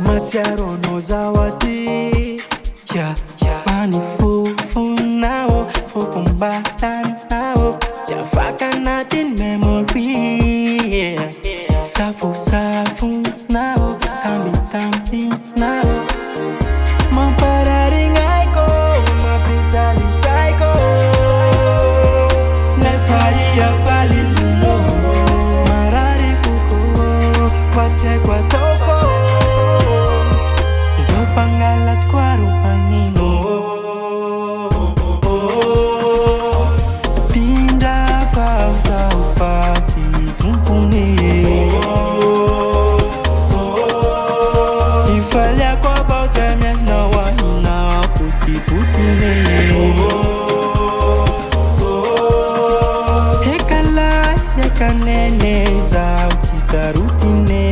Matiaro no zawadi, yeah, mani fufu nao, fufu mbatan nao, jafaka natin memory, yeah. Safu safu nao, tambi tambi nao, mampararing aiko, mapitali psycho, nefai ya fali lulo, marari fuko, fate kwa toko. Pangalat kwaru angino pinda pausa ufati tumpuni ifalia kwa pausa mena wana puti putine hekala hekanene zauti sarutine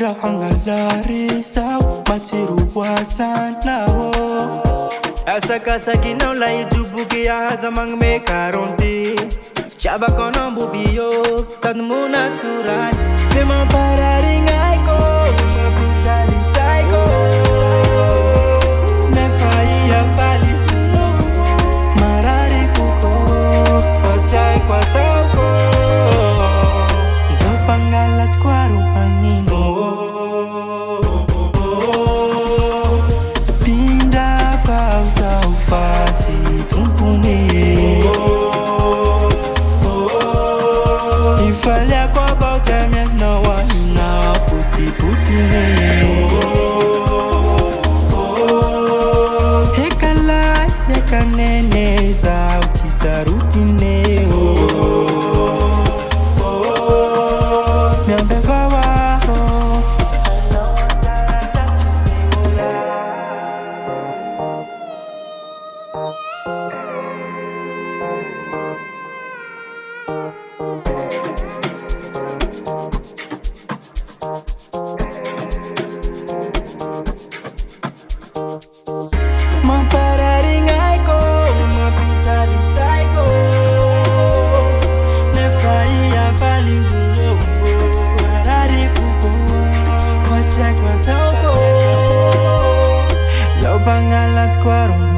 Rahangalari sao matiru wasana wo asakasa kinaula ijubuki ya hazamang me karonti chaba kono bubiyo sadmu natural fema pararing aiko mapitali psycho nefai ya fali marari fuko fatai kwa toko zopangalat kwaru angino fati tumpuni ifalia kwa pausa mena wana puti putine hekala hekanene zauti sarutine Mampararing aiko, mapitali psycho, nefai ya fali ngulo, marari fuko, kwa toko, lo pangalat kwaru.